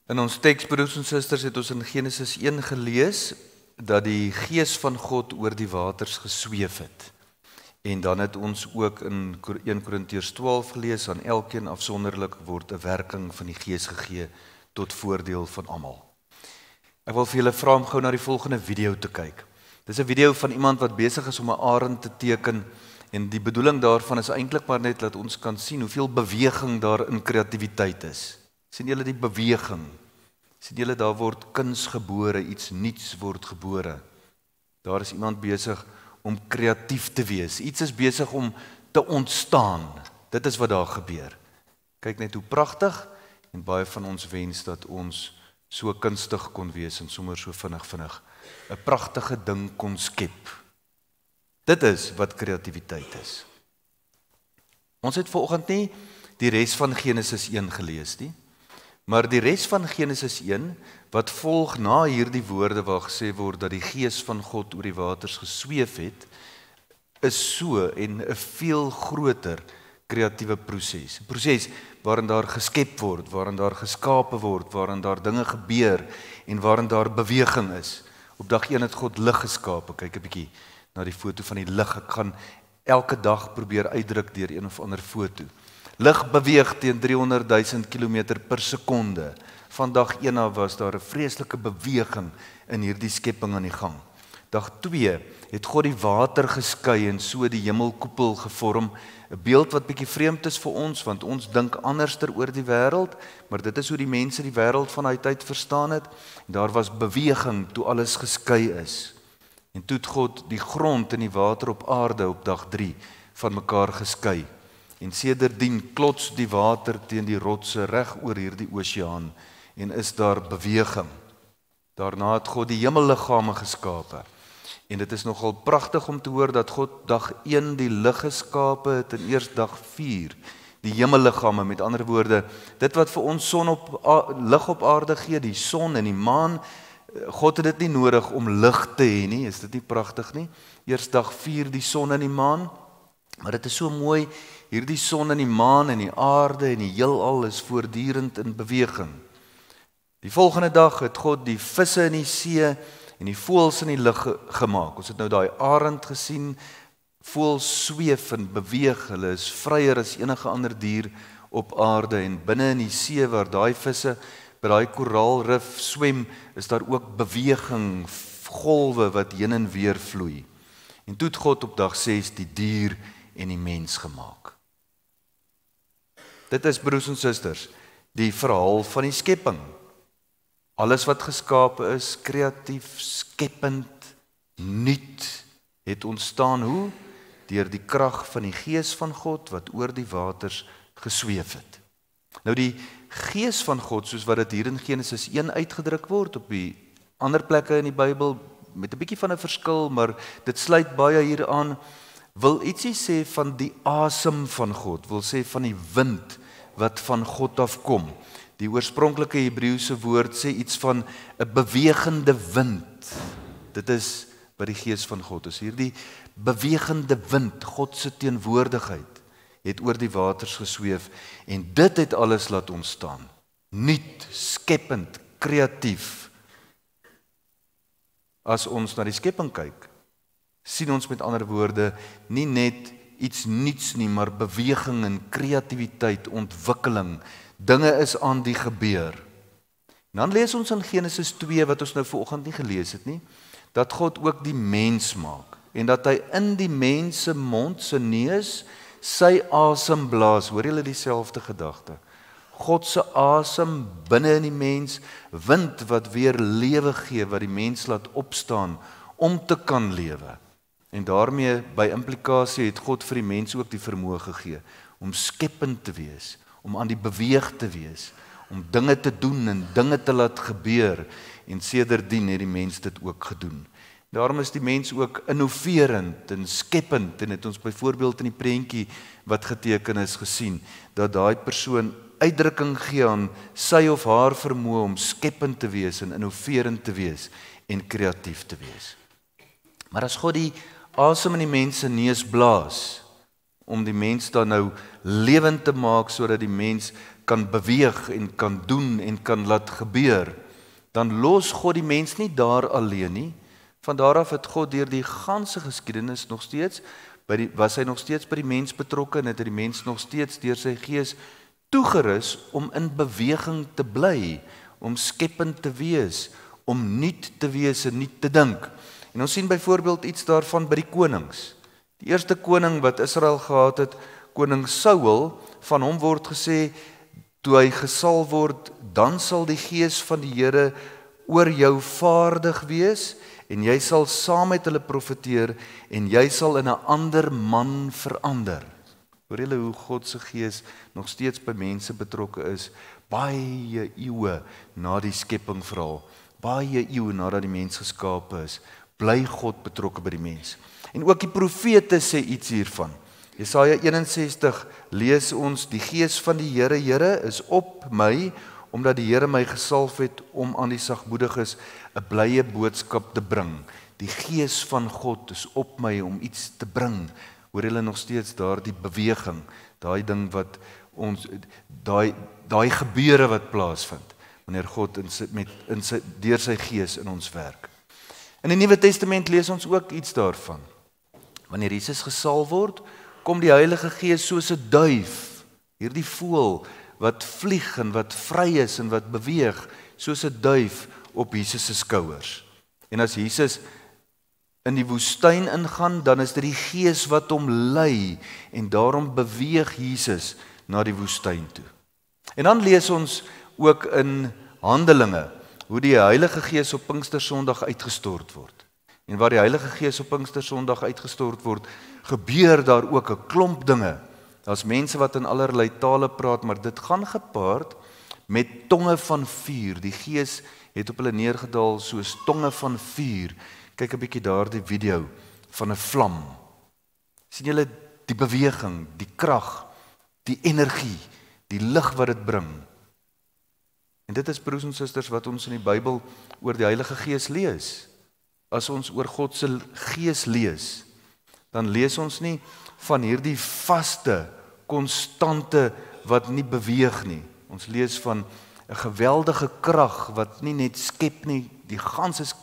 In ons teks, broers en susters, het ons in Genesis 1 gelees dat die Gees van God oor die waters gesweef het. En dan het ons ook in 1 Korintiërs 12 gelees, aan elkeen afsonderlik word 'n werking van die Gees gegee tot voordeel van almal. Ek wil vir julle vra om gou na die volgende video te kyk. Dis 'n video van iemand wat besig is om 'n arend te teken, en die bedoeling daarvan is eintlik maar net dat ons kan sien hoeveel beweging daar in kreatiwiteit is. Sien julle die beweging? Sien julle daar word kuns gebore, iets nuuts word gebore. Daar is iemand besig om kreatief te wees. Iets is besig om te ontstaan. Dit is wat daar gebeur. Kyk net hoe pragtig, en baie van ons wens dat ons so kunstig kon wees en sommer so vinnig 'n pragtige ding kon skep. Dit is wat kreatiwiteit is. Ons het vanoggend nie die res van Genesis 1 gelees nie, maar die res van Genesis 1 wat volg na hierdie woorde waar gesê word dat die Gees van God oor die waters gesweef het, is so en 'n veel groter kreatiewe proses. 'n Proses waarin daar geskep word, waarin daar geskape word, waarin daar dinge gebeur en waarin daar beweging is. Op dag 1 het God lig geskape. Kyk 'n bietjie na die foto van die lig. Ek gaan elke dag probeer uitdruk deur een of ander foto. Lig beweeg teen 300.000 km per sekonde. Van dag 1 af was daar 'n vreeslike beweging in hierdie skepping aan die gang. Dag 2 het God die water geskei en so die hemelkoepel gevorm. 'n Beeld wat bietjie vreemd is vir ons, want ons dink anderster oor die wêreld, maar dit is hoe die mense die wêreld van hy tyd verstaan het. En daar was beweging toe alles geskei is. En toe het God die grond en die water op aarde op dag 3 van mekaar geskei. En sedertdien klots die water teen die rotse reg oor hierdie oseaan en is daar beweging. Daarna het God die hemelliggame geskape. En dit is nogal pragtig om te hoor dat God dag 1 die lig geskape het en eers dag 4 die hemelliggame. Met ander woorde, dit wat vir ons lig op aarde gee, die son en die maan, God het dit nie nodig om lig te hê nie. Is dit nie pragtig nie? Eers dag 4 die son en die maan. Maar dit is so mooi, hierdie son en die maan en die aarde en die heelal is voortdurend in beweging. Die volgende dag het God die visse in die see en die voëls in die lug gemaak. Ons het nou daai arend gesien, voëls sweef en beweeg, hulle is vryer as enige ander dier op aarde, en binne in die see waar daai visse by daai koraalrif swem, is daar ook beweging, golwe wat heen en weer vloei. En toe het God op dag 6 die dier en die mens gemaak. Dit is, broers en susters, die verhaal van die skepping. Alles wat geskape is, kreatief, skepend, nuut, het ontstaan hoe? Deur die krag van die Gees van God wat oor die waters gesweef het. Nou die Gees van God, soos wat dit hier in Genesis 1 uitgedruk word, op die ander plekke in die Bybel, met 'n bietjie van 'n verskil, maar dit sluit baie hier aan, wil ietsie sê van die asem van God, wil sê van die wind wat van God afkom. Die oorspronklike Hebreëse woord sê iets van 'n bewegende wind. Dit is wat die Gees van God is. Hierdie bewegende wind, God se teenwoordigheid, het oor die waters gesweef en dit het alles laat ontstaan. Nuut, skepend, kreatief. As ons na die skepping kyk, sien ons met ander woorde nie net iets nuuts nie, maar beweging en kreatiwiteit, ontwikkeling. Dinge is aan die gebeur. En dan lees ons in Genesis 2, wat ons nou vanoggend nie gelees het nie, dat God ook die mens maak, en dat hy in die mens se mond, se neus, sy asem blaas. Hoor julle dieselfde gedagte? God se asem binne in die mens, wind wat weer lewe gee, wat die mens laat opstaan, om te kan lewe. En daarmee, by implikasie, het God vir die mens ook die vermoë gegee, om skepend te wees, om aan die beweeg te wees, om dinge te doen en dinge te laat gebeur, en sedertdien het die mens dit ook gedoen. Daarom is die mens ook innoverend en skepend, en het ons byvoorbeeld in die prentjie wat geteken is gesien, dat daai persoon uitdrukking gee aan sy of haar vermoë om skepend te wees en innoverend te wees en kreatief te wees. Maar as God die asem in die mens se neus blaas, om die mens dan nou lewend te maak, sodat die mens kan beweeg en kan doen en kan laat gebeur, dan los God die mens nie daar alleen nie. Van daar af het God deur die ganse geskiedenis nog steeds was hy nog steeds by die mens betrokke en het die mens nog steeds deur sy gees toegerus om in beweging te bly, om skepend te wees, om nuut te wees en nuut te dink. En ons sien byvoorbeeld iets daarvan by die konings. Die eerste koning wat Israel gehad het, koning Saul, van hom word gesê, toe hy gesalf word, dan sal die gees van die Here oor jou vaardig wees, en jy sal saam met hulle profeteer, en jy sal in 'n ander man verander. Hoor julle hoe God se gees nog steeds by mense betrokke is, baie eeue na die skepping verhaal, baie eeue nadat die mens geskape is, bly God betrokke by die mens. En ook die profete sê iets hiervan. Jesaja 61 lees ons, die gees van die Here is op my, omdat die Here my gesalf het om aan die sagmoediges 'n blye boodskap te bring. Die gees van God is op my om iets te bring. Hoor julle nog steeds daar die beweging, daai ding wat ons, daai gebeure wat plaasvind, wanneer God deur sy gees in ons werk. In die Nuwe Testament lees ons ook iets daarvan. Wanneer Jesus gesalf word, kom die Heilige Gees soos 'n duif, hierdie voël wat vlieg en wat vry is en wat beweeg, soos 'n duif op Jesus se skouers. En as Jesus in die woestyn ingaan, dan is dit die Gees wat hom lei, en daarom beweeg Jesus na die woestyn toe. En dan lees ons ook in Handelinge, hoe die Heilige Gees op Pinkstersondag uitgestort word. En waar die Heilige Gees op Pinkstersondag uitgestort word, gebeur daar ook 'n klomp dinge. Daar's mense wat in allerlei tale praat, maar dit gaan gepaard met tonge van vuur. Die Gees het op hulle neergedaal soos tonge van vuur. Kyk 'n bietjie daar die video van 'n vlam. Sien julle die beweging, die krag, die energie, die lig wat dit bring. En dit is, broers en susters, wat ons in die Bybel oor die Heilige Gees lees. As ons oor God se Gees lees, dan lees ons nie van hierdie vaste, konstante wat nie beweeg nie. Ons lees van 'n geweldige krag wat nie net skep nie, die ganse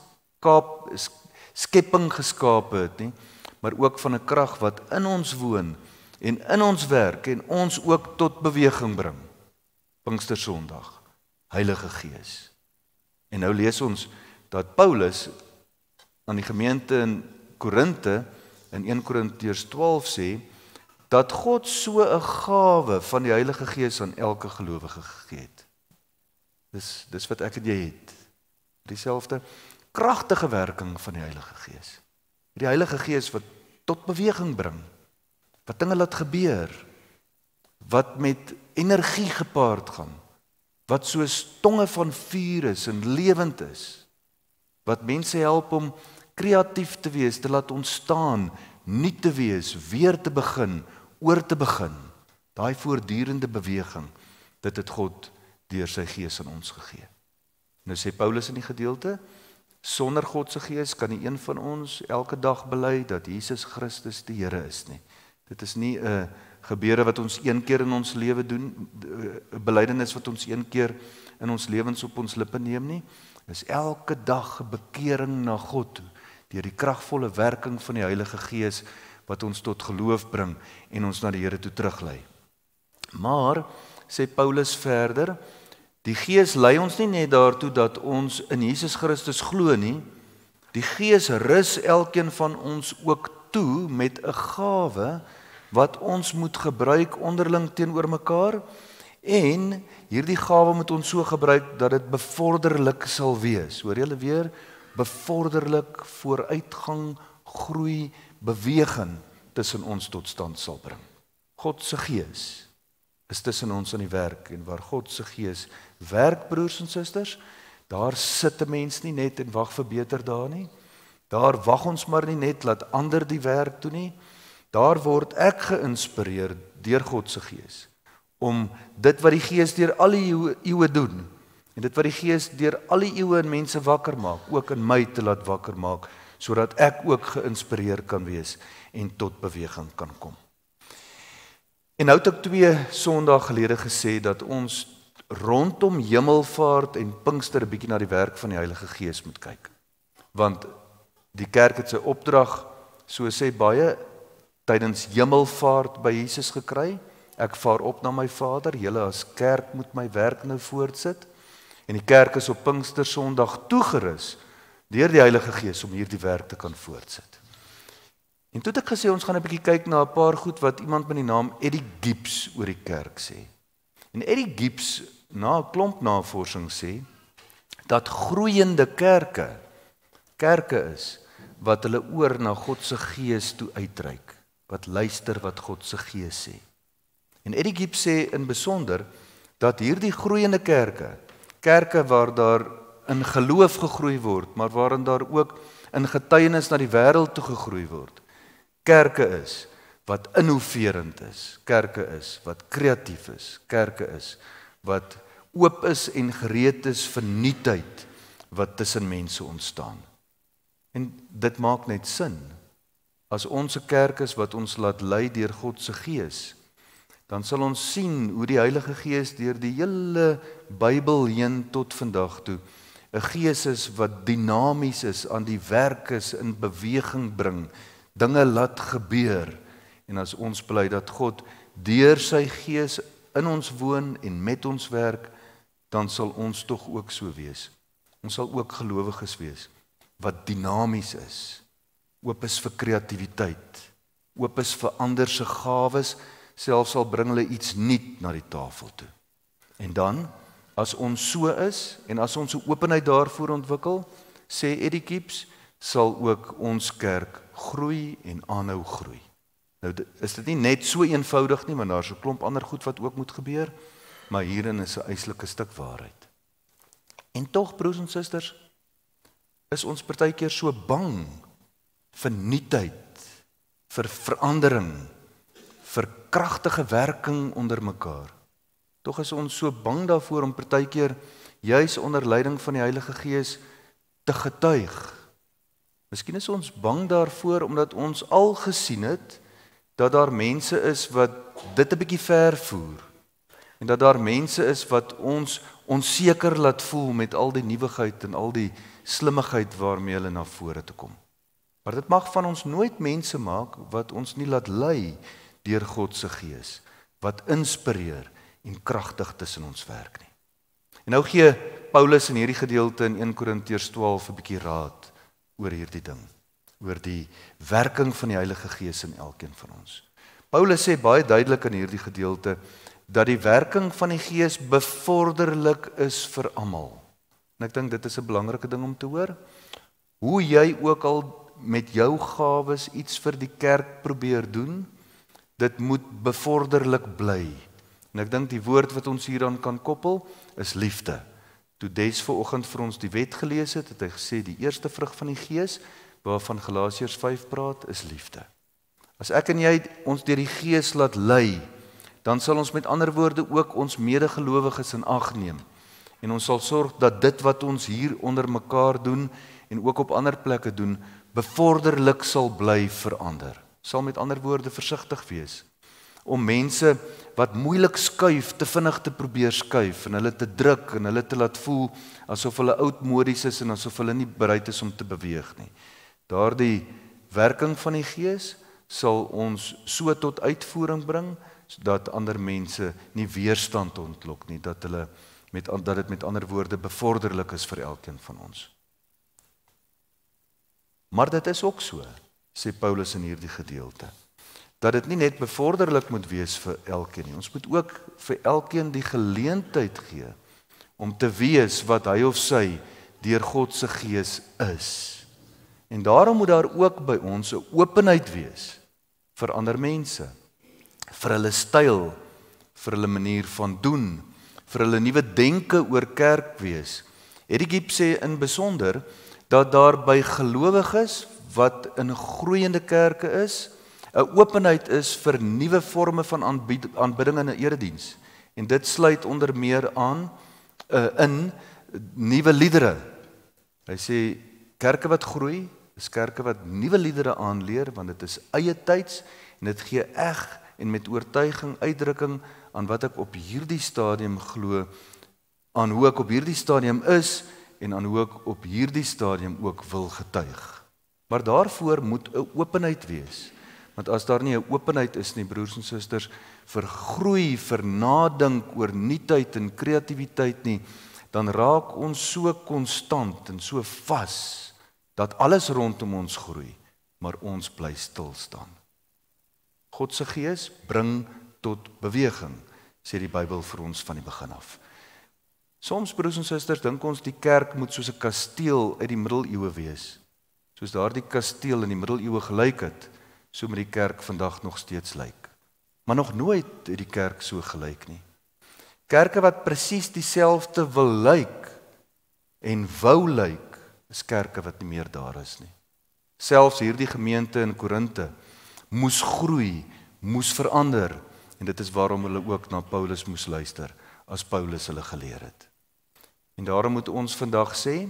skepping geskape het nie, maar ook van 'n krag wat in ons woon en in ons werk en ons ook tot beweging bring. Pinkstersondag, Heilige Gees. En nou lees ons dat Paulus aan die gemeente in Korinte in 1 Korintiërs 12 sê, dat God so 'n gawe van die Heilige Gees aan elke gelowige gegee het. Dis wat ek en jy het. Dieselfde kragtige werking van die Heilige Gees. Die Heilige Gees wat tot beweging bring, wat dinge laat gebeur, wat met energie gepaard gaan, wat soos tonge van vuur is en lewend is, wat mense help om kreatief te wees, te laat ontstaan, nuut te wees, weer te begin, oor te begin. Daai voortdurende beweging, dit het God deur sy Gees aan ons gegee. Nou sê Paulus in die gedeelte, sonder God se Gees kan nie een van ons elke dag bely dat Jesus Christus die Here is nie. Dit is nie 'n gebeure wat ons een keer in ons lewe doen, 'n belydenis wat ons een keer in ons lewens op ons lippe neem nie. Dit is elke dag 'n bekering na God toe, deur die kragvolle werking van die Heilige Gees wat ons tot geloof bring en ons na die Here toe teruglei. Maar, sê Paulus verder, die Gees lei ons nie net daartoe dat ons in Jesus Christus glo nie, die Gees rus elkeen van ons ook toe met 'n gawe wat ons moet gebruik onderling teenoor mekaar, en hierdie gawe moet ons so gebruik dat dit bevorderlik sal wees. Hoor julle weer? Bevorderlik, vooruitgang, groei, beweging tussen ons tot stand sal bring. God se Gees is tussen ons aan die werk, en waar God se Gees werk, broers en susters, daar sit 'n mens nie net en wag vir beter dae nie. Daar wag ons maar nie net laat ander die werk doen nie. Daar word ek geïnspireer deur God se Gees om dit wat die Gees deur al die eeue doen, en dit wat die Gees deur al die eeue in mense wakker maak, ook in my te laat wakker maak, sodat ek ook geïnspireer kan wees en tot beweging kan kom. En nou het ek 2 Sondae gelede gesê dat ons rondom Hemelvaart en Pinkster 'n bietjie na die werk van die Heilige Gees moet kyk. Want die kerk het sy opdrag, so sê baie, tydens Hemelvaart by Jesus gekry. Ek vaar op na my Vader, julle as kerk moet my werk nou voortsit. En die kerk is op Pinkster Sondag toegerus deur die Heilige Gees om hierdie werk te kan voortsit. En toe het ek gesê ons gaan 'n bietjie kyk na 'n paar goed wat iemand met die naam Eddie Gibbs oor die kerk sê. En Eddie Gibbs, na 'n klomp navorsing, sê dat groeiende kerke is wat hulle oor na God se Gees toe uitreik, wat luister wat God se Gees sê. En Eddie Gibbs sê in besonder dat hierdie groeiende kerke waar daar in geloof gegroei word, maar waarin daar ook in getuienis na die wêreld toe gegroei word, kerke is wat innoverend is, kerke is wat kreatief is, kerke is wat oop is en gereed is vir nuutheid wat tussen mense ontstaan. En dit maak net sin. As ons 'n kerk is wat ons laat lei deur God se Gees, dan sal ons sien hoe die Heilige Gees deur die hele Bybel heen tot vandag toe 'n Gees is wat dinamies is, aan die werk is, in beweging bring, dinge laat gebeur. En as ons bely dat God deur sy Gees in ons woon en met ons werk, dan sal ons tog ook so wees. Ons sal ook gelowiges wees wat dinamies is, oop is vir kreatiwiteit, oop is vir ander se gawes, selfs al bring hulle iets nuut na die tafel toe. En dan, as ons so is, en as ons 'n openheid daarvoor ontwikkel, sê Eddie Gibbs, sal ook ons kerk groei en aanhou groei. Nou is dit nie net so eenvoudig nie, want daar is 'n klomp ander goed wat ook moet gebeur, maar hierin is 'n eislike stuk waarheid. En tog, broers en susters, is ons partykeer so bang vir nuutheid, vir verandering, vir kragtige werking onder mekaar. Tog is ons so bang daarvoor om partykeer juis onder leiding van die Heilige Gees te getuig. Miskien is ons bang daarvoor omdat ons al gesien het dat daar mense is wat dit 'n bietjie ver voer. En dat daar mense is wat ons onseker laat voel met al die nuwigheid en al die slimmigheid waarmee hulle na vore toe kom. Maar dit mag van ons nooit mense maak wat ons nie laat lei deur God se Gees, wat inspireer en kragtig tussen ons werk nie. En nou gee Paulus in hierdie gedeelte in 1 Korintiërs 12 'n bietjie raad oor hierdie ding, oor die werking van die Heilige Gees in elkeen van ons. Paulus sê baie duidelik in hierdie gedeelte dat die werking van die Gees bevorderlik is vir almal. En ek dink dit is 'n belangrike ding om te hoor. Hoe jy ook al met jou gawes iets vir die kerk probeer doen, dit moet bevorderlik bly. En ek dink die woord wat ons hieraan kan koppel is liefde. Toe Des vanoggend vir ons die wet gelees het, het hy gesê die eerste vrug van die Gees, waarvan Galasiërs 5 praat, is liefde. As ek en jy ons deur die Gees laat lei, dan sal ons met ander woorde ook ons medegelowiges in ag neem. En ons sal sorg dat dit wat ons hier onder mekaar doen en ook op ander plekke doen, bevorderlik sal bly verander. Sal met ander woorde versigtig wees om mense wat moeilik skuif, te vinnig te probeer skuif en hulle te druk en hulle te laat voel asof hulle oudmodies is en asof hulle nie bereid is om te beweeg nie. Daardie werking van die Gees sal ons so tot uitvoering bring dat ander mense nie weerstand ontlok nie, dat dit met ander woorde bevorderlik is vir elkeen van ons. Maar dit is ook so, sê Paulus in hierdie gedeelte, dat dit nie net bevorderlik moet wees vir elkeen nie. Ons moet ook vir elkeen die geleentheid gee om te wees wat hy of sy deur God se Gees is. En daarom moet daar ook by ons 'n openheid wees vir ander mense, vir hulle styl, vir hulle manier van doen, vir hulle nuwe denke oor kerk wees. Eddie Gibbs sê in besonder dat daar by gelowiges wat in groeiende kerke is, 'n openheid is vir nuwe forme van aanbidding in 'n erediens. En dit sluit onder meer aan in nuwe liedere. Hy sê kerke wat groei is kerke wat nuwe liedere aanleer, want dit is eie tyds en dit gee eg en met oortuiging uitdrukking aan wat ek op hierdie stadium glo, aan hoe ek op hierdie stadium is en aan hoe ek op hierdie stadium ook wil getuig. Maar daarvoor moet 'n openheid wees. Want as daar nie 'n openheid is nie, broers en susters, vir groei, vir nadink oor nuutheid en kreatiwiteit nie, dan raak ons so konstant en so vas dat alles rondom ons groei, maar ons bly stil staan. God se Gees bring tot beweging, sê die Bybel vir ons van die begin af. Soms, broers en susters, dink ons die kerk moet soos 'n kasteel uit die middeleeue wees. Soos daardie kasteel in die middeleeue gelyk het, so moet die kerk vandag nog steeds lyk. Maar nog nooit het die kerk so gelyk nie. Kerke wat presies dieselfde wil lyk en wou lyk, is kerke wat nie meer daar is nie. Selfs hierdie gemeente in Korinte moes groei, moes verander, en dit is waarom hulle ook na Paulus moes luister, as Paulus hulle geleer het. En daarom moet ons vandag sê,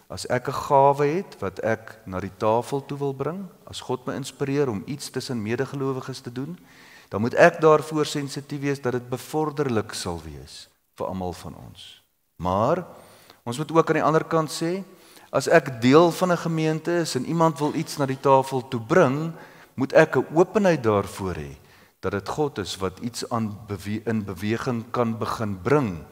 as ek 'n gawe het wat ek na die tafel toe wil bring, as God my inspireer om iets tussen medegelowiges te doen, dan moet ek daarvoor sensitief wees dat dit bevorderlik sal wees vir almal van ons. Maar ons moet ook aan die ander kant sê, as ek deel van 'n gemeente is en iemand wil iets na die tafel toe bring, moet ek 'n openheid daarvoor hê dat dit God is wat iets in beweging kan begin bring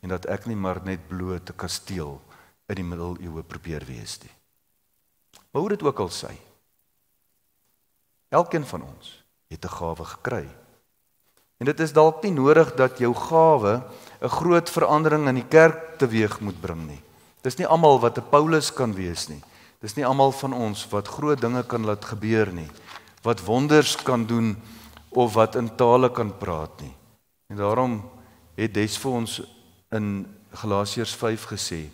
en dat ek nie maar net bloot 'n kasteel in die middeleeue probeer wees nie. Maar hoe dit ook al sy, elkeen van ons het 'n gawe gekry. En dit is dalk nie nodig dat jou gawe 'n groot verandering in die kerk teweeg moet bring nie. Dis nie almal wat 'n Paulus kan wees nie. Dis nie almal van ons wat groot dinge kan laat gebeur nie, wat wonders kan doen of wat in tale kan praat nie. En daarom het Des vir ons in Galasiërs 5 gesê,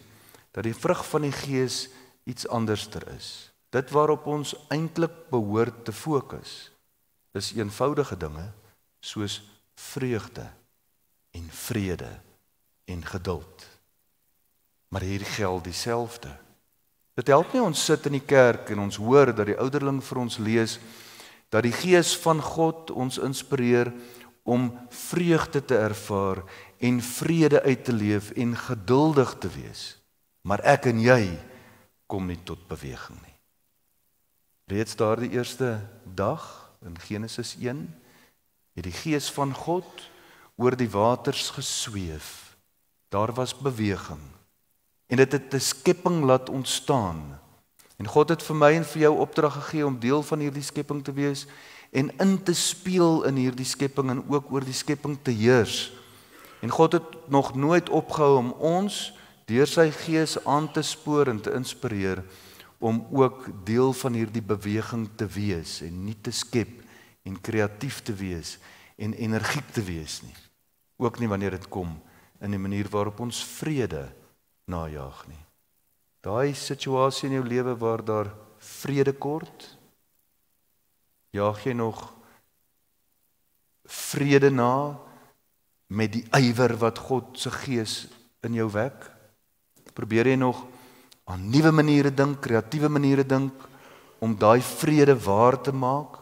dat die vrug van die Gees iets anderster is. Dit waarop ons eintlik behoort te fokus, is eenvoudige dinge, soos vreugde en vrede en geduld. Maar hier geld dieselfde. Dit help nie ons sit in die kerk en ons hoor dat die ouderling vir ons lees, dat die Gees van God ons inspireer om vreugde te ervaar en vrede uit te leef en geduldig te wees. Maar ek en jy kom nie tot beweging nie. Reeds daardie eerste dag in Genesis 1 het die Gees van God oor die waters gesweef. Daar was beweging. En dit het 'n skepping laat ontstaan. En God het vir my en vir jou opdrag gegee om deel van hierdie skepping te wees en in te speel in hierdie skepping en ook oor die skepping te heers. En God het nog nooit opgehou om ons deur sy Gees aan te spoor en te inspireer om ook deel van hierdie beweging te wees en nie te skep en kreatief te wees en energiek te wees nie. Ook nie wanneer dit kom in die manier waarop ons vrede najaag nie. Daai situasie in jou lewe waar daar vrede kort, jaag jy nog vrede na met die ywer wat God se Gees in jou wek? Probeer jy nog aan nuwe maniere dink, kreatiewe maniere dink om daai vrede waar te maak?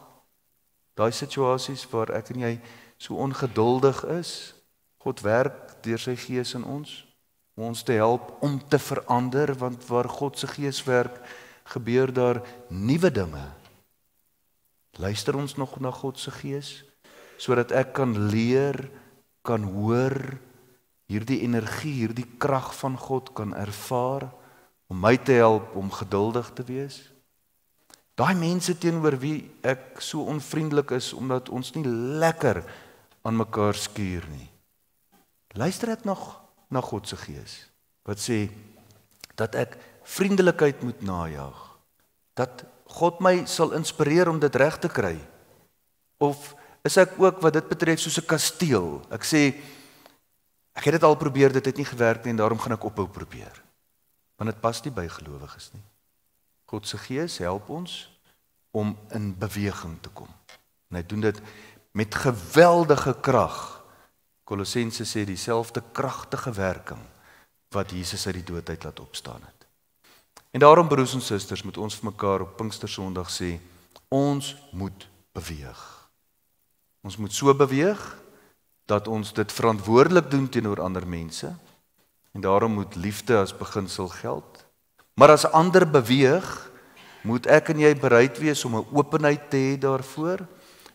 Daai situasies waar ek en jy so ongeduldig is, God werk deur sy Gees in ons, om ons te help om te verander, want waar God se Gees werk, gebeur daar nuwe dinge. Luister ons nog na God se Gees, sodat ek kan leer, kan hoor, hierdie energie, hierdie krag van God kan ervaar, om my te help om geduldig te wees. Daai mense teenoor wie ek so onvriendelik is, omdat ons nie lekker aan mekaar skuur nie. Luister ek nog na God se Gees, wat sê, dat ek vriendelikheid moet najaag, dat God my sal inspireer om dit reg te kry, of is ek ook wat dit betref soos 'n kasteel, ek sê, ek het dit al probeer, dit het nie gewerk nie, en daarom gaan ek ophou probeer, want dit pas nie by gelowiges nie. God se Gees help ons om in beweging te kom, en hy doen dit met geweldige krag. Kolossense sê dieselfde kragtige werking wat Jesus uit die dood uit laat opstaan het. En daarom, broers en susters, moet ons vir mekaar op Pinkstersondag sê, ons moet beweeg. Ons moet so beweeg dat ons dit verantwoordelik doen teenoor ander mense en daarom moet liefde as beginsel geld. Maar as ander beweeg, moet ek en jy bereid wees om 'n openheid te hê daarvoor,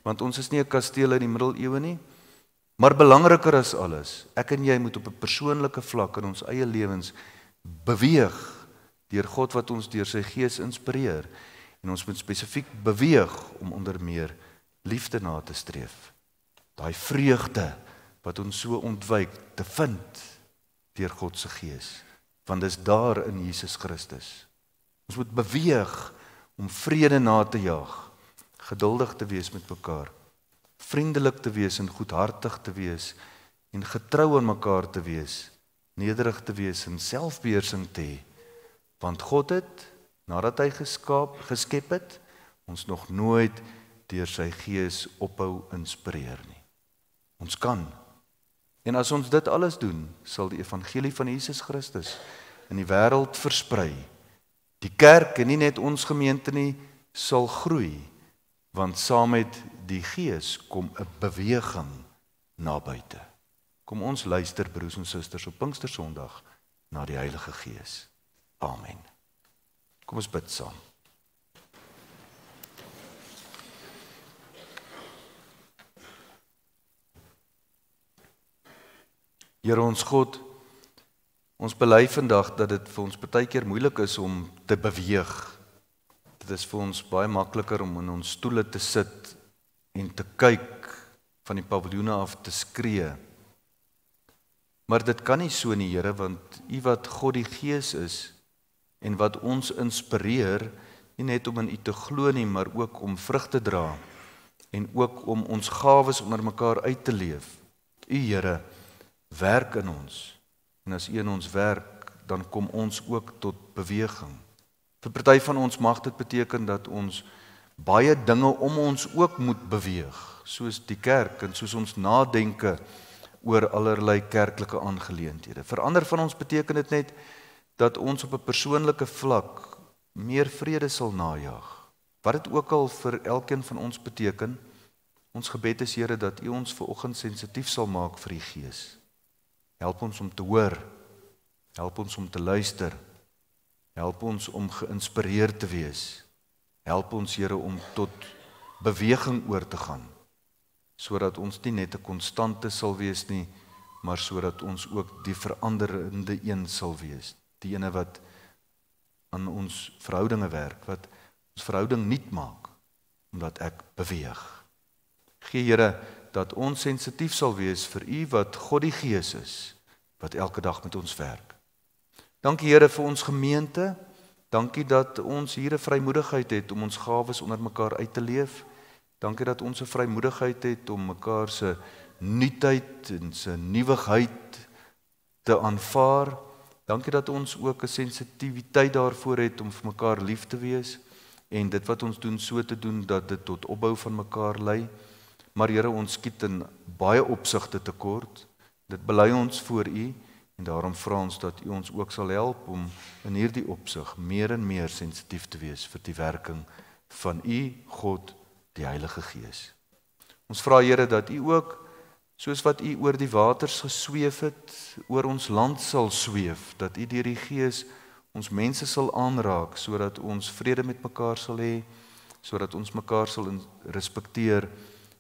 want ons is nie 'n kasteel in die middeleeue nie. Maar belangriker as alles, ek en jy moet op 'n persoonlike vlak in ons eie lewens beweeg deur God wat ons deur sy Gees inspireer. En ons moet spesifiek beweeg om onder meer liefde na te streef. Daai vreugde wat ons so ontwyk te vind deur God se Gees, want dis daar in Jesus Christus. Ons moet beweeg om vrede na te jaag, geduldig te wees met mekaar, vriendelik te wees en goedhartig te wees en getrou aan mekaar te wees, nederig te wees en selfbeheersing te hê, want God het, nadat hy geskep het, ons nog nooit deur sy Gees ophou inspireer nie. Ons kan. En as ons dit alles doen, sal die evangelie van Jesus Christus in die wêreld versprei. Die kerk en nie net ons gemeente nie, sal groei, want saam met die Gees kom 'n beweging na buite. Kom ons luister, broers en susters, op Pinkstersondag na die Heilige Gees. Amen. Kom ons bid saam. Here ons God, ons bely vandag dat dit vir ons baie keer moeilik is om te beweeg. Dit is vir ons baie makliker om in ons stoele te sit en te kyk, van die paviljoene af te skree. Maar dit kan nie so nie, Here, want U wat God die Gees is en wat ons inspireer, nie net om in U te glo nie, maar ook om vrug te dra en ook om ons gawes onder mekaar uit te leef. U, Here, werk in ons. En as U in ons werk, dan kom ons ook tot beweging. Vir party van ons mag dit beteken dat ons baie dinge om ons ook moet beweeg, soos die kerk en soos ons nadenke oor allerlei kerklike aangeleenthede. Vir ander van ons beteken dit net dat ons op 'n persoonlike vlak meer vrede sal najag. Wat dit ook al vir elkeen van ons beteken, ons gebed is, Here, dat U ons vanoggend sensitief sal maak vir die Gees. Help ons om te hoor, help ons om te luister, help ons om geïnspireerd te wees, help ons, Here, om tot beweging oor te gaan, sodat ons nie net 'n konstante sal wees nie, maar sodat ons ook die veranderende een sal wees, die ene wat aan ons verhoudinge werk, wat ons verhouding nuut maak, omdat ek beweeg. Gee, Here, dat ons sensitief sal wees vir U wat God die Gees is, wat elke dag met ons werk. Dankie, Here, vir ons gemeente. Dankie dat ons hier 'n vrymoedigheid het om ons gawes onder mekaar uit te leef. Dankie dat ons 'n vrymoedigheid het om mekaar se nuutheid en se nuwigheid te aanvaar. Dankie dat ons ook 'n sensitiwiteit daarvoor het om vir mekaar lief te wees en dit wat ons doen so te doen dat dit tot opbou van mekaar lei. Maar Here, ons skiet in baie opsigte tekort. Dit bely ons voor U en daarom vra ons dat U ons ook sal help om in hierdie opsig meer en meer sensitief te wees vir die werking van U, God, die Heilige Gees. Ons vra, Here, dat U ook, soos wat U oor die waters gesweef het, oor ons land sal sweef, dat U deur die Gees ons mense sal aanraak, sodat ons vrede met mekaar sal hê, sodat ons mekaar sal respekteer,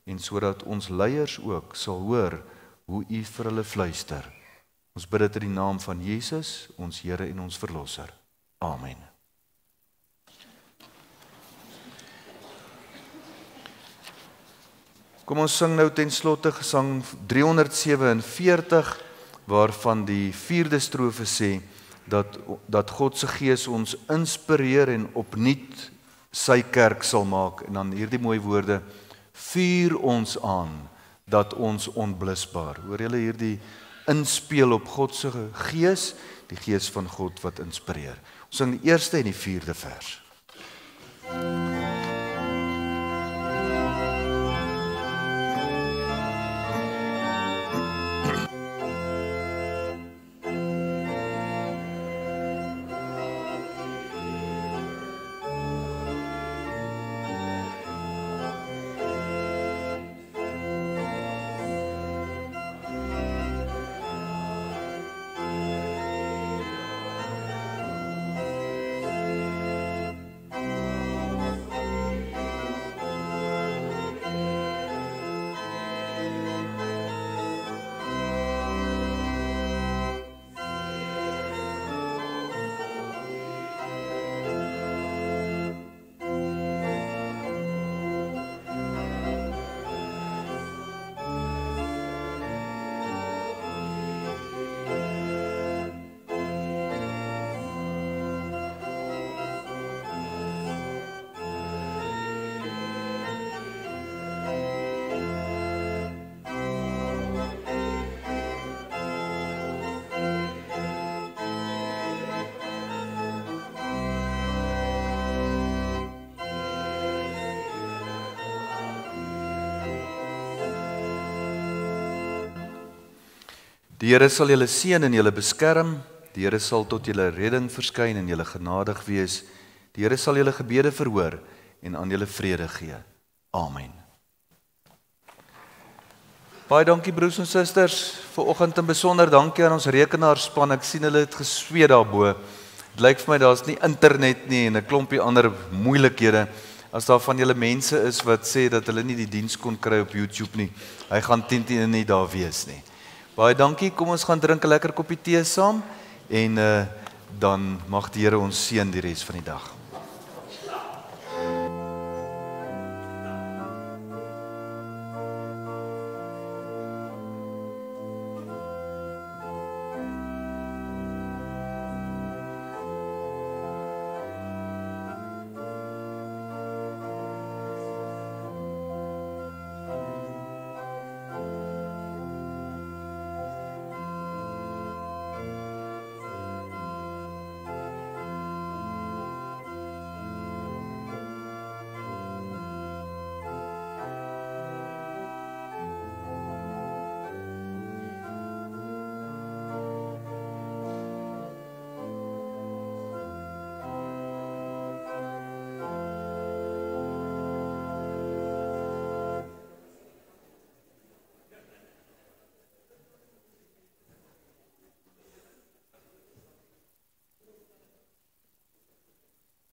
en sodat ons leiers ook sal hoor hoe U vir hulle fluister. Ons bid dit in die naam van Jesus, ons Here en ons Verlosser. Amen. Kom ons sing nou ten slotte gesang 347, waarvan die 4de strofe sê, dat God se Gees ons inspireer en opnuut sy kerk sal maak. En dan hierdie mooi woorde, vuur ons aan, dat ons onblusbaar. Hoor julle hierdie inspeel op God se Gees, die Gees van God wat inspireer. Ons sing die 1ste en die 4de vers. Die Here sal julle seën en julle beskerm. Die Here sal tot julle redding verskyn en julle genadig wees. Die Here sal julle gebede verhoor en aan julle vrede gee. Amen. Baie dankie broers en susters. Vanoggend in besonder dankie aan ons rekenaarspan. Ek sien hulle het gesweet daarbo. Dit lyk vir my daar's nie internet nie en 'n klompie ander moeilikhede. As daar van julle mense is wat sê dat hulle nie die diens kon kry op YouTube nie, hy gaan 10 nie daar wees nie. Baie dankie, kom ons gaan drink 'n lekker koppie tee saam en dan mag die Here ons seën die res van die dag.